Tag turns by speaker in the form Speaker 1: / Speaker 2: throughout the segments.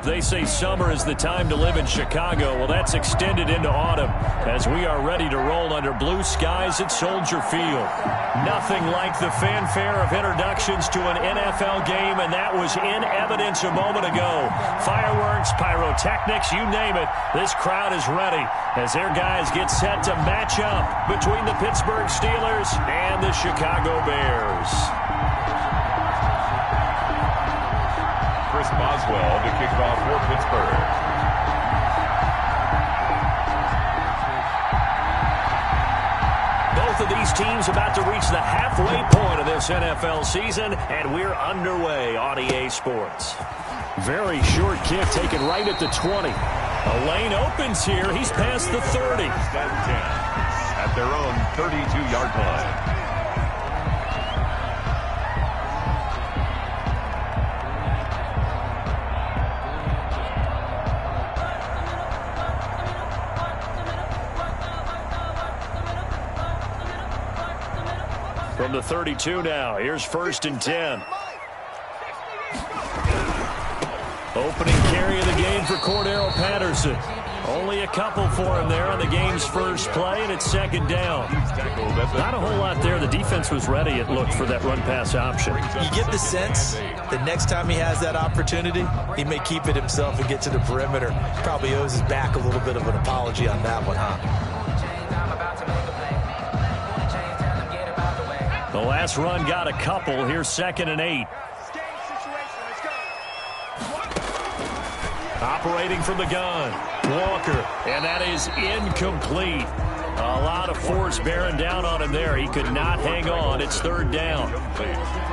Speaker 1: They say summer is the time to live in Chicago. Well, that's extended into autumn as we are ready to roll under blue skies at Soldier Field. Nothing like the fanfare of introductions to an NFL game, and that was in evidence a moment ago. Fireworks, pyrotechnics, you name it. This crowd is ready as their guys get set to match up between the Pittsburgh Steelers and the Chicago Bears.
Speaker 2: Chris Boswell to kick off for Pittsburgh.
Speaker 1: Both of these teams about to reach the halfway point of this NFL season, and we're underway on EA Sports. Very short kick taken right at the 20. A lane opens here. He's past the 30.
Speaker 2: At their own 32-yard line.
Speaker 1: From the 32 now, here's 1st and 10. Opening carry of the game for Cordero Patterson. Only a couple for him there on the game's first play, and it's 2nd down. Not a whole lot there. The defense was ready, it looked, for that run-pass option.
Speaker 3: You get the sense that next time he has that opportunity, he may keep it himself and get to the perimeter. Probably owes his back a little bit of an apology on that one, huh?
Speaker 1: The last run got a couple. Here's 2nd and 8. Operating from the gun, Walker, and that is incomplete. A lot of force bearing down on him there. He could not hang on. It's 3rd down.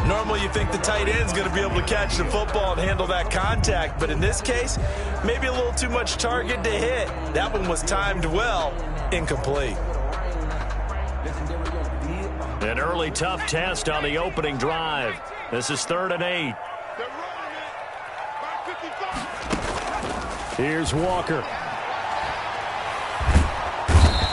Speaker 3: Normally you think the tight end's going to be able to catch the football and handle that contact, but in this case, maybe a little too much target to hit. That one was timed well, incomplete.
Speaker 1: An early tough test on the opening drive. This is 3rd and 8. Here's Walker.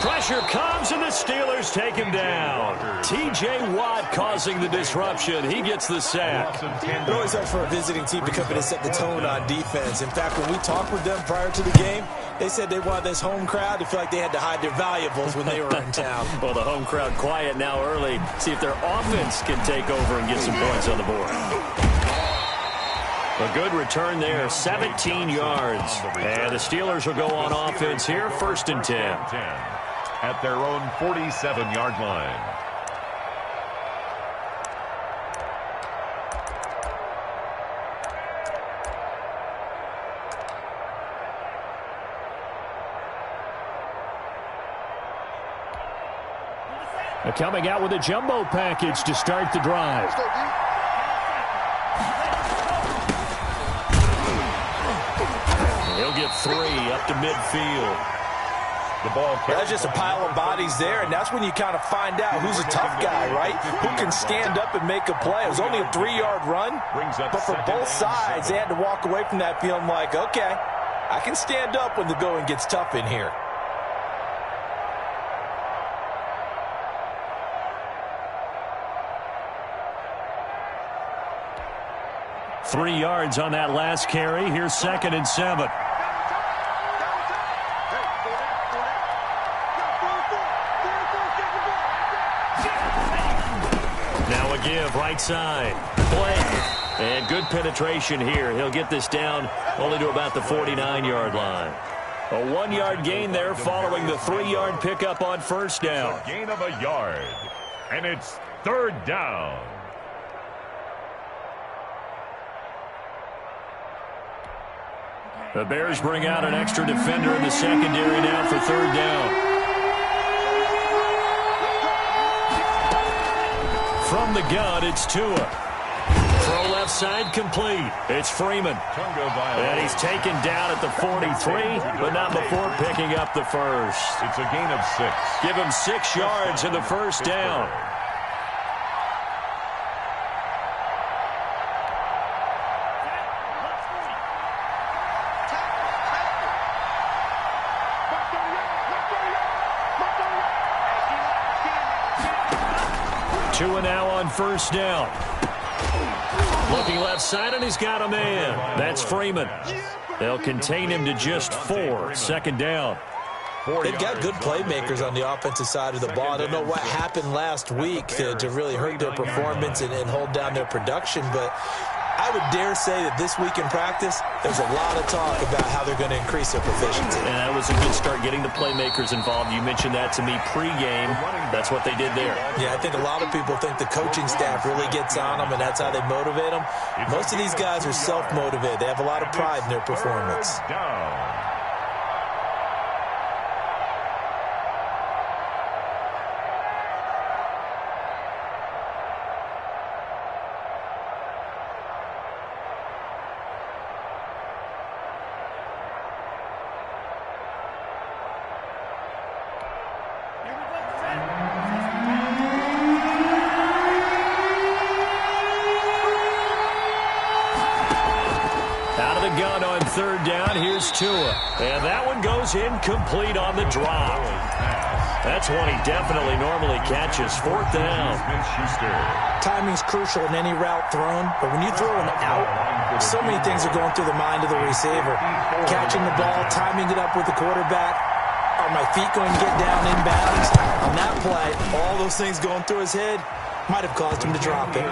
Speaker 1: Pressure comes, and the Steelers take him down. T.J. Watt causing the disruption. He gets the sack.
Speaker 3: It always helps for a visiting team to come in and set the tone on defense. In fact, when we talked with them prior to the game, they said they wanted this home crowd to feel like they had to hide their valuables when they were in town.
Speaker 1: Well, the home crowd quiet now early. See if their offense can take over and get some points on the board. A good return there, 17 yards. And the Steelers will go on offense here, 1st and 10.
Speaker 2: At their own 47-yard line.
Speaker 1: Coming out with a jumbo package to start the drive. He'll get 3 up to midfield.
Speaker 2: The ball.
Speaker 3: That's just a pile of bodies there, and that's when you kind of find out who's a tough guy, right? Who can stand up and make a play. It was only a 3-yard run, but for both sides, they had to walk away from that feeling like, okay, I can stand up when the going gets tough in here.
Speaker 1: Three yards on that last carry. Here's 2nd and 7. Now a give, right side. Blake. And good penetration here. He'll get this down only to about the 49-yard line. A 1-yard gain there following the 3-yard pickup on 1st down.
Speaker 2: A gain of a yard. And it's 3rd down.
Speaker 1: The Bears bring out an extra defender in the secondary now for 3rd down. From the gun, it's Tua. Throw left side complete. It's Freeman. And he's taken down at the 43, but not before picking up the first.
Speaker 2: It's a gain of 6.
Speaker 1: Give him 6 yards in the 1st down. Tua now on 1st down. Looking left side, and he's got a man. That's Freeman. They'll contain him to just 4. Second down.
Speaker 3: They've got good playmakers on the offensive side of the ball. I don't know what happened last week to really hurt their performance and hold down their production, but I would dare say that this week in practice, there's a lot of talk about how they're going to increase their proficiency.
Speaker 1: And that was a good start, getting the playmakers involved. You mentioned that to me pregame. That's what they did there.
Speaker 3: Yeah, I think a lot of people think the coaching staff really gets on them, and that's how they motivate them. Most of these guys are self-motivated. They have a lot of pride in their performance.
Speaker 1: Third down, here's Tua. And that one goes incomplete on the drop. That's one he definitely normally catches. Fourth down.
Speaker 3: Timing's crucial in any route thrown, but when you throw an out, so many things are going through the mind of the receiver. Catching the ball, timing it up with the quarterback. Are my feet going to get down inbounds? On that play, all those things going through his head might have caused him to drop it.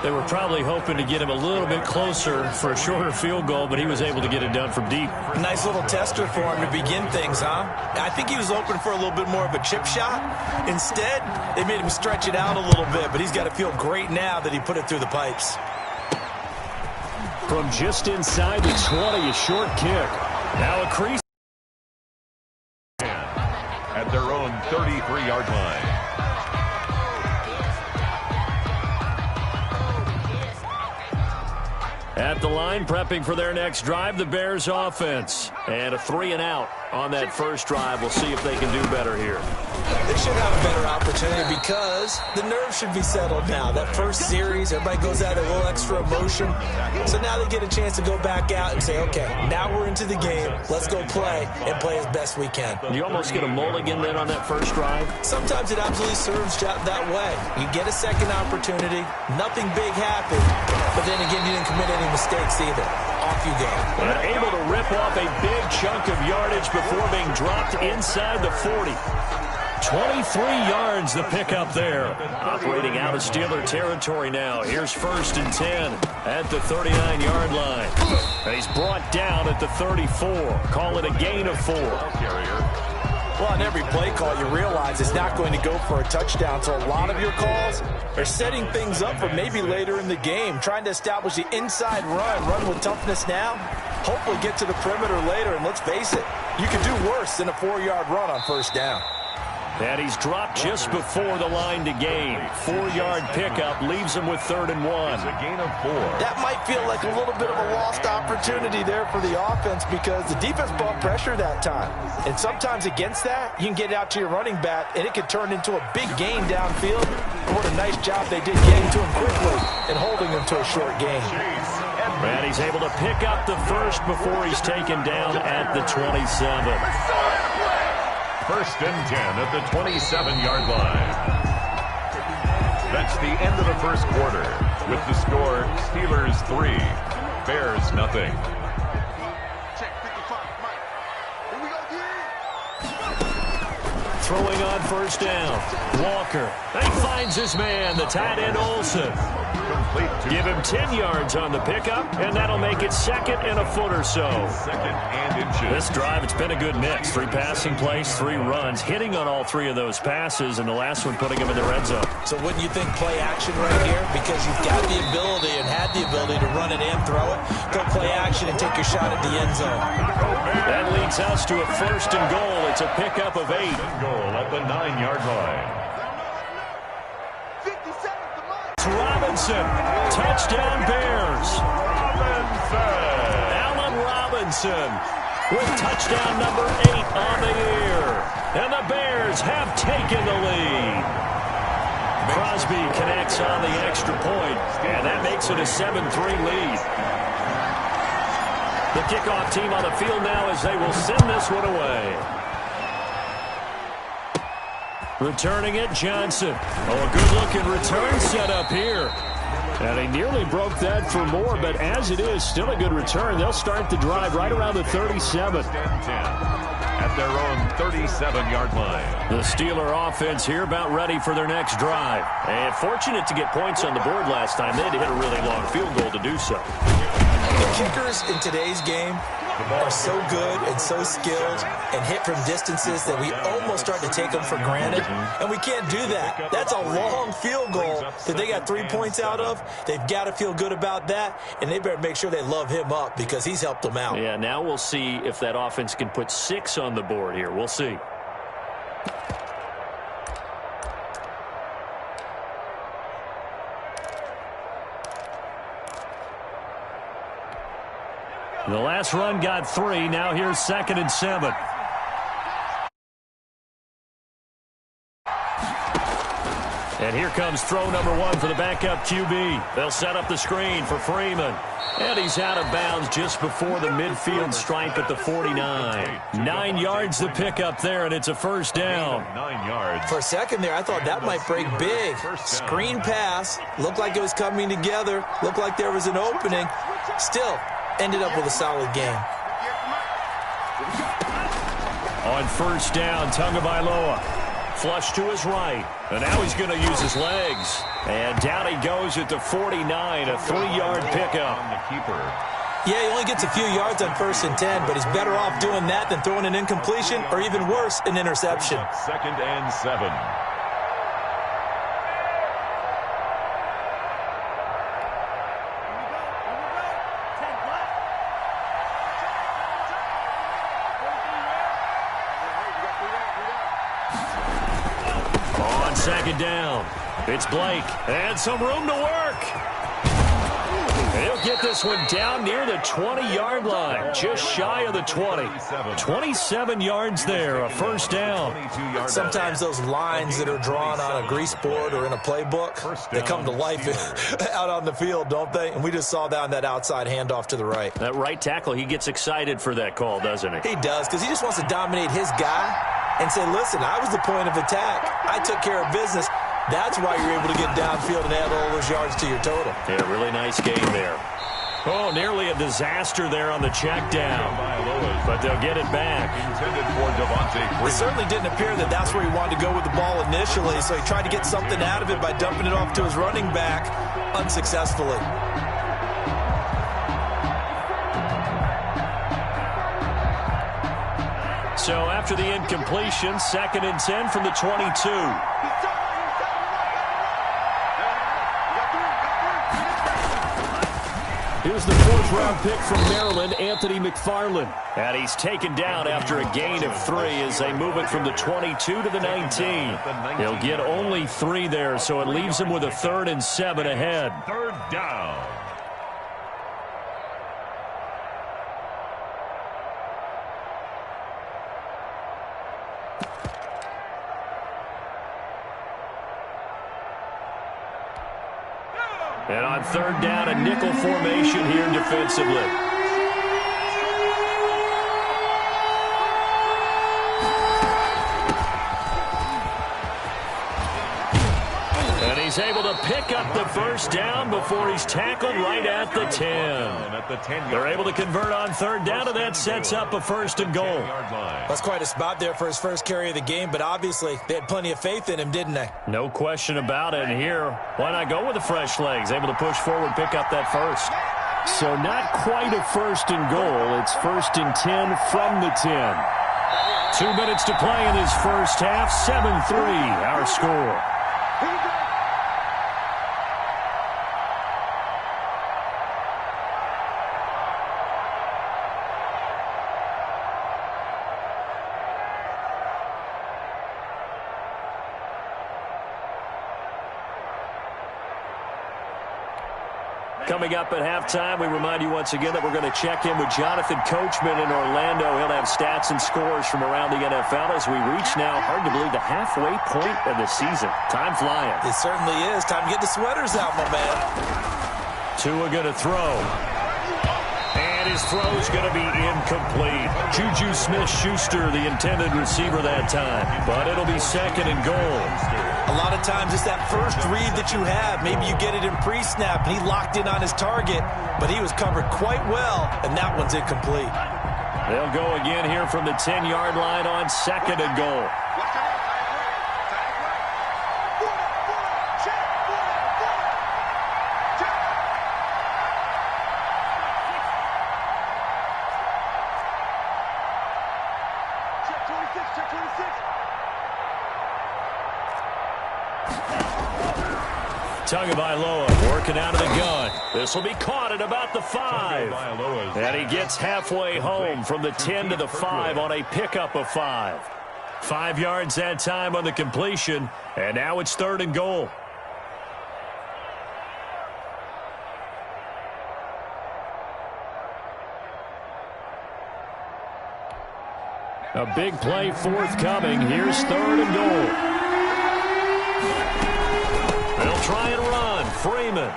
Speaker 1: They were probably hoping to get him a little bit closer for a shorter field goal, but he was able to get it done from deep.
Speaker 3: Nice little tester for him to begin things, huh? I think he was hoping for a little bit more of a chip shot. Instead, they made him stretch it out a little bit, but he's got to feel great now that he put it through the pipes.
Speaker 1: From just inside the 20, a short kick. Now a crease.
Speaker 2: At their own 33-yard line.
Speaker 1: At the line, prepping for their next drive, the Bears offense. And a 3-and-out on that first drive. We'll see if they can do better here.
Speaker 3: They should have a better opportunity because the nerves should be settled now. That first series, everybody goes out a little extra emotion. So now they get a chance to go back out and say, okay, now we're into the game. Let's go play and play as best we can.
Speaker 1: You almost get a mulligan then on that first drive?
Speaker 3: Sometimes it absolutely serves that way. You get a second opportunity. Nothing big happened. But then again, you didn't commit any mistakes either. Off you go.
Speaker 1: And able to rip off a big chunk of yardage before being dropped inside the 40. 23 yards the pickup there. Operating out of Steeler territory now. Here's 1st and 10 at the 39-yard line. And he's brought down at the 34. Call it a gain of 4.
Speaker 3: Well, on every play call, you realize it's not going to go for a touchdown. So a lot of your calls are setting things up for maybe later in the game, trying to establish the inside run with toughness now. Hopefully get to the perimeter later, and let's face it, you could do worse than a 4-yard run on first down.
Speaker 1: And he's dropped just before the line to gain. 4-yard pickup leaves him with 3rd and 1.
Speaker 2: A gain of 4.
Speaker 3: That might feel like a little bit of a lost opportunity there for the offense because the defense brought pressure that time. And sometimes against that, you can get out to your running back, and it could turn into a big gain downfield. What a nice job they did getting to him quickly and holding him to a short gain.
Speaker 1: And he's able to pick up the first before he's taken down at the 27.
Speaker 2: 1st and 10 at the 27-yard line. That's the end of the first quarter. With the score, Steelers 3, Bears nothing.
Speaker 1: Throwing on first down. Walker. He finds his man, the tight end Olsen. Give him 10 yards on the pickup, and that'll make it 2nd and a foot or so.
Speaker 2: 2nd and inches.
Speaker 1: This drive, it's been a good mix. 3 passing plays, 3 runs, hitting on all 3 of those passes, and the last one putting him in the red zone.
Speaker 3: So wouldn't you think play action right here? Because you've got the ability and had the ability to run it and throw it. Go play action and take your shot at the end zone.
Speaker 1: That leads us to a 1st and goal. It's a pickup of 8.
Speaker 2: Goal at the 9-yard line.
Speaker 1: Robinson, touchdown Bears. Allen Robinson with touchdown number 8 on the year. And the Bears have taken the lead. Crosby connects on the extra point, and that makes it a 7-3 lead. The kickoff team on the field now as they will send this one away. Returning it, Johnson. Oh, a good-looking return set up here. And he nearly broke that for more, but as it is, still a good return. They'll start the drive right around the 37.
Speaker 2: At their own 37-yard line.
Speaker 1: The Steeler offense here about ready for their next drive. And fortunate to get points on the board last time. They had to hit a really long field goal to do so.
Speaker 3: The kickers in today's game are so good and so skilled and hit from distances that we almost start to take them for granted. And we can't do that. That's a long field goal that they got 3 points out of. They've got to feel good about that, and they better make sure they love him up because he's helped them out.
Speaker 1: Yeah, now we'll see if that offense can put 6 on the board here. We'll see. The last run got 3. Now here's 2nd and 7. And here comes throw number 1 for the backup QB. They'll set up the screen for Freeman. And he's out of bounds just before the midfield stripe at the 49. 9 yards to pick up there, and it's a first down.
Speaker 2: 9 yards.
Speaker 3: For a second there, I thought that might break big. Screen pass. Looked like it was coming together. Looked like there was an opening. Still ended up with a solid game.
Speaker 1: On first down, Tagovailoa. Flush to his right. And now he's going to use his legs. And down he goes at the 49, a 3-yard pickup.
Speaker 3: Yeah, he only gets a few yards on 1st and 10, but he's better off doing that than throwing an incompletion or even worse, an interception.
Speaker 2: 2nd and 7.
Speaker 1: Second down. It's Blake. And some room to work. He'll get this one down near the 20-yard line. Just shy of the 20. 27 yards there. A first down.
Speaker 3: Sometimes those lines that are drawn on a grease board or in a playbook, they come to life out on the field, don't they? And we just saw that on that outside handoff to the right.
Speaker 1: That right tackle, he gets excited for that call, doesn't he?
Speaker 3: He does, because he just wants to dominate his guy and say, listen, I was the point of attack. I took care of business. That's why you're able to get downfield and add all those yards to your total.
Speaker 1: Yeah, really nice game there. Oh, nearly a disaster there on the check down. But they'll get it back.
Speaker 3: It certainly didn't appear that that's where he wanted to go with the ball initially, so he tried to get something out of it by dumping it off to his running back unsuccessfully.
Speaker 1: So after the incompletion, 2nd and 10 from the 22. Here's the 4th-round pick from Maryland, Anthony McFarland. And he's taken down after a gain of 3 as they move it from the 22 to the 19. He'll get only 3 there, so it leaves him with a 3rd and 7 ahead.
Speaker 2: 3rd down.
Speaker 1: And on 3rd down, a nickel formation here defensively. And he's able to pick up the first down before he's tackled right at the 10. They're able to convert on 3rd down, and that sets up a 1st and goal.
Speaker 3: That's quite a spot there for his first carry of the game, but obviously they had plenty of faith in him, didn't they?
Speaker 1: No question about it. And here, why not go with the fresh legs? Able to push forward, pick up that first. So not quite a 1st and goal. It's 1st and 10 from the 10. 2 minutes to play in this first half. 7-3, our score. Coming up at halftime, we remind you once again that we're going to check in with Jonathan Coachman in Orlando. He'll have stats and scores from around the NFL as we reach now, hard to believe, the halfway point of the season. Time flying.
Speaker 3: It certainly is. Time to get the sweaters out, my man.
Speaker 1: Tua going to throw. And his throw's going to be incomplete. Juju Smith-Schuster, the intended receiver that time. But it'll be 2nd and goal.
Speaker 3: A lot of times it's that first read that you have. Maybe you get it in pre-snap, and he locked in on his target, but he was covered quite well, and that one's incomplete.
Speaker 1: They'll go again here from the 10-yard line on 2nd and goal. Tagovailoa working out of the gun. This will be caught at about the 5. And he gets halfway home from the 10 to the 5 on a pickup of 5. 5 yards that time on the completion, and now it's 3rd and goal. A big play forthcoming. Here's 3rd and goal. They'll try and run. Freeman.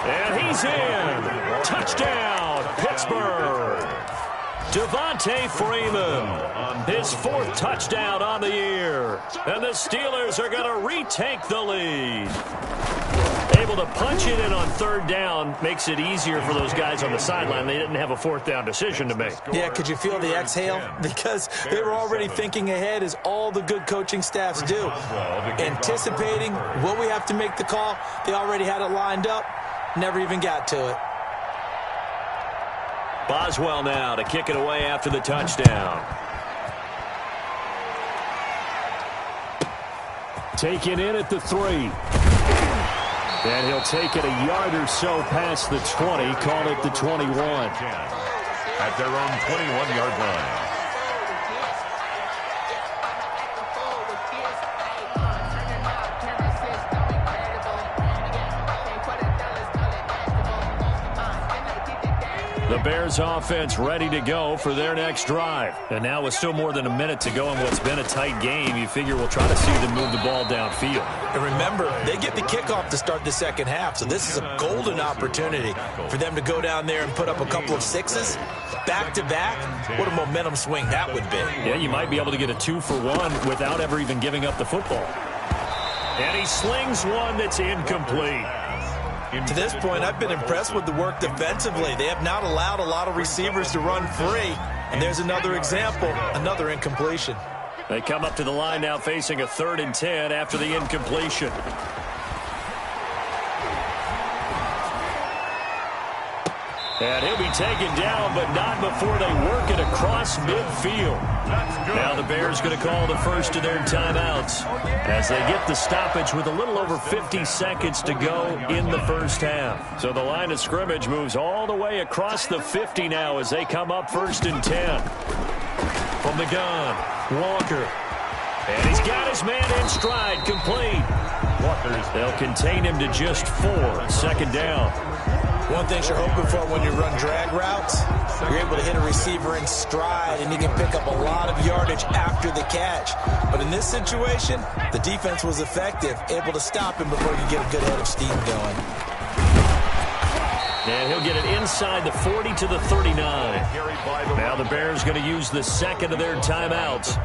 Speaker 1: And he's in. Touchdown, Pittsburgh. Devontae Freeman. His 4th touchdown on the year. And the Steelers are going to retake the lead. Able to punch it in on 3rd down makes it easier for those guys on the sideline. They didn't have a 4th down decision to make.
Speaker 3: Yeah, could you feel the exhale? Because they were already thinking ahead, as all the good coaching staffs do. Anticipating, will we have to make the call? They already had it lined up. Never even got to it.
Speaker 1: Boswell now to kick it away after the touchdown. Taken in at the 3. And he'll take it a yard or so past the 20, call it the 21.
Speaker 2: At their own 21-yard line.
Speaker 1: The Bears offense ready to go for their next drive. And now with still more than a minute to go in what's been a tight game, you figure we'll try to see them move the ball downfield.
Speaker 3: And remember, they get the kickoff to start the second half, so this is a golden opportunity for them to go down there and put up a couple of 6s back-to-back. What a momentum swing that would be.
Speaker 1: Yeah, you might be able to get a 2-for-1 without ever even giving up the football. And he slings one that's incomplete.
Speaker 3: To this point, I've been impressed with the work defensively. They have not allowed a lot of receivers to run free. And there's another example, another incompletion.
Speaker 1: They come up to the line now facing a 3rd and 10 after the incompletion. And he'll be taken down, but not before they work it across midfield. Now the Bears going to call the first of their timeouts as they get the stoppage with a little over 50 seconds to go in the first half. So the line of scrimmage moves all the way across the 50 now as they come up 1st and 10. From the gun, Walker. And he's got his man in stride, complete. They'll contain him to just 4, 2nd down.
Speaker 3: One thing you're hoping for when you run drag routes, you're able to hit a receiver in stride, and he can pick up a lot of yardage after the catch. But in this situation, the defense was effective, able to stop him before you get a good head of steam going.
Speaker 1: And he'll get it inside the 40 to the 39. Now the Bears going to use the second of their timeouts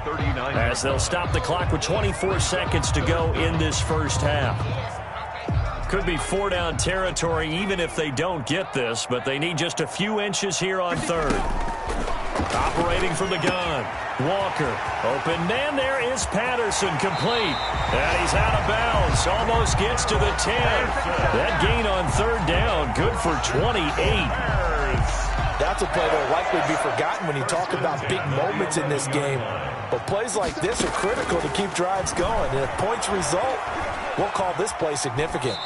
Speaker 1: as they'll stop the clock with 24 seconds to go in this first half. Could be 4-down territory even if they don't get this, but they need just a few inches here on 3rd. Operating from the gun. Walker. Open man there is Patterson, complete. And he's out of bounds. Almost gets to the 10. That gain on 3rd down, good for 28.
Speaker 3: That's a play that will likely be forgotten when you talk about big moments in this game. But plays like this are critical to keep drives going. And if points result, we'll call this play significant.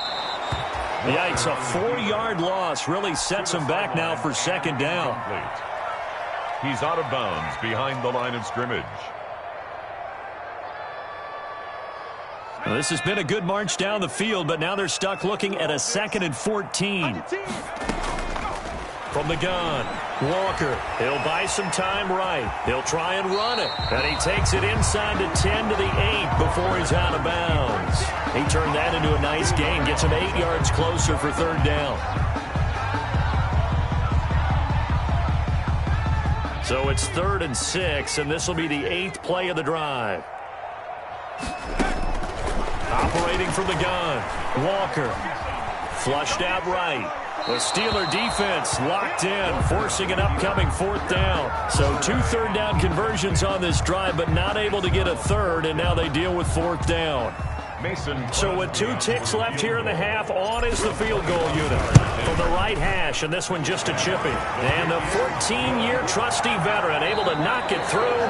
Speaker 1: Yikes, a 4-yard loss really sets him back now for 2nd down.
Speaker 2: He's out of bounds behind the line of scrimmage.
Speaker 1: Well, this has been a good march down the field, but now they're stuck looking at a 2nd and 14. From the gun, Walker. He'll buy some time right. He'll try and run it. And he takes it inside the 10 to the 8 before he's out of bounds. He turned that into a nice gain. Gets him 8 yards closer for 3rd down. So it's 3rd and 6, and this will be the 8th play of the drive. operating from the gun. Walker flushed out right. The Steeler defense locked in, forcing an upcoming 4th down. So 2 third-down conversions on this drive, but not able to get a third, and now they deal with 4th down. So with 2 ticks left here in the half, on is the field goal unit from the right hash, and this one just a chipping. And the 14-year trusty veteran able to knock it through.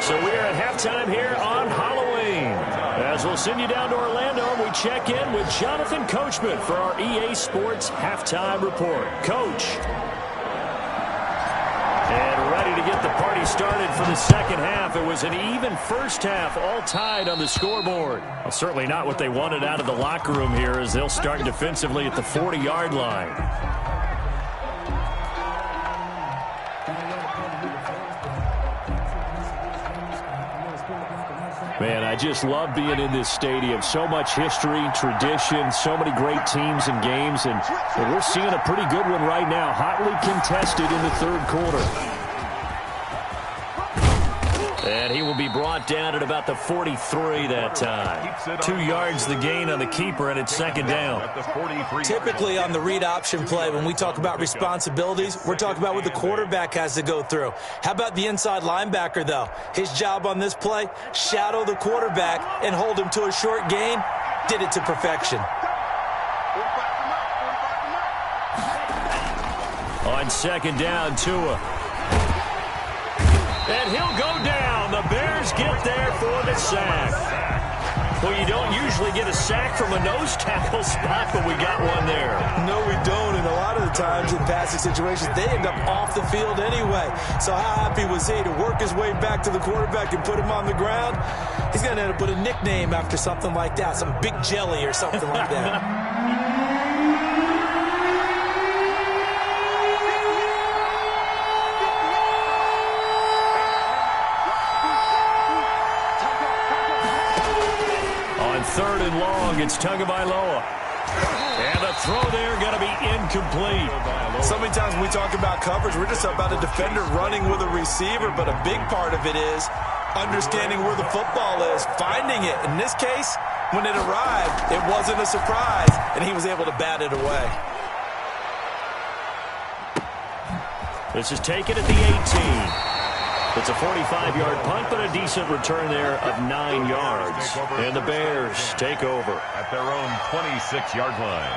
Speaker 1: So we are at halftime here on Halloween. As we'll send you down to Orlando, we check in with Jonathan Coachman for our EA Sports Halftime Report. Coach. And ready to get the party started for the second half. It was an even first half, all tied on the scoreboard. Well, certainly not what they wanted out of the locker room here as they'll start defensively at the 40-yard line. Man, I just love being in this stadium. So much history, tradition, so many great teams and games, and we're seeing a pretty good one right now, hotly contested in the third quarter. And he will be brought down at about the 43 that time. 2 yards the gain on the keeper, and it's second down.
Speaker 3: Typically on the read option play, when we talk about responsibilities, we're talking about what the quarterback has to go through. How about the inside linebacker, though? His job on this play, shadow the quarterback and hold him to a short gain. Did it to perfection.
Speaker 1: On second down, Tua. And he'll go down. The Bears get there for the sack. Well, you don't usually get a sack from a nose tackle spot, but we got one there.
Speaker 3: No, we don't. And a lot of the times in passing situations, they end up off the field anyway. So how happy was he to work his way back to the quarterback and put him on the ground? He's going to end up with a nickname after something like that, some Big Jelly or something like that.
Speaker 1: Third and long, it's Tagovailoa. And the throw there going to be incomplete.
Speaker 3: So many times when we talk about coverage, we're just about a defender running with a receiver, but a big part of it is understanding where the football is, finding it. In this case, when it arrived, it wasn't a surprise, and he was able to bat it away.
Speaker 1: This is taken at the 18. It's a 45-yard punt, but a decent return there of 9 yards. And the Bears take over
Speaker 2: at their own 26-yard line.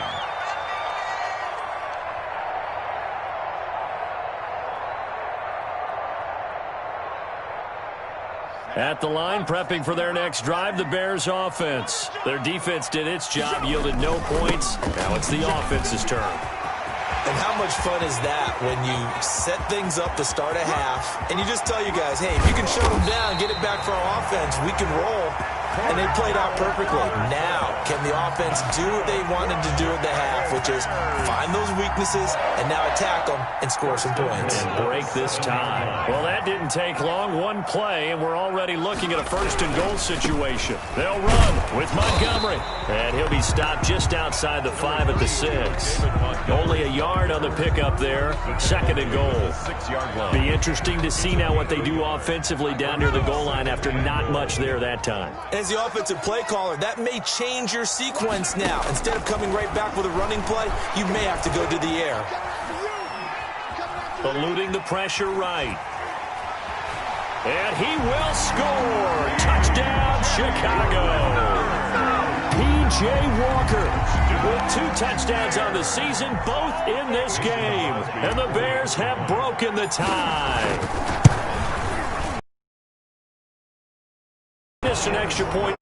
Speaker 1: At the line, prepping for their next drive, the Bears offense. Their defense did its job, yielded no points. Now it's the offense's turn.
Speaker 3: And how much fun is that when you set things up to start a half and you just tell you guys, hey, if you can shut them down, get it back for our offense, we can roll. And they played out perfectly. Now, can the offense do what they wanted to do in the half, which is find those weaknesses and now attack them and score some points.
Speaker 1: And break this tie. Well, that didn't take long. One play, and we're already looking at a first-and-goal situation. They'll run with Montgomery. And he'll be stopped just outside the 5 at the 6. Only a yard on the pickup there. Second and goal. Be interesting to see now what they do offensively down near the goal line after not much there that time.
Speaker 3: As the offensive play caller, that may change your sequence now. Instead of coming right back with a running play, you may have to go to the air.
Speaker 1: Eluding the pressure right. And he will score. Touchdown, Chicago. P.J. Walker with 2 touchdowns on the season, both in this game. And the Bears have broken the tie. An extra point.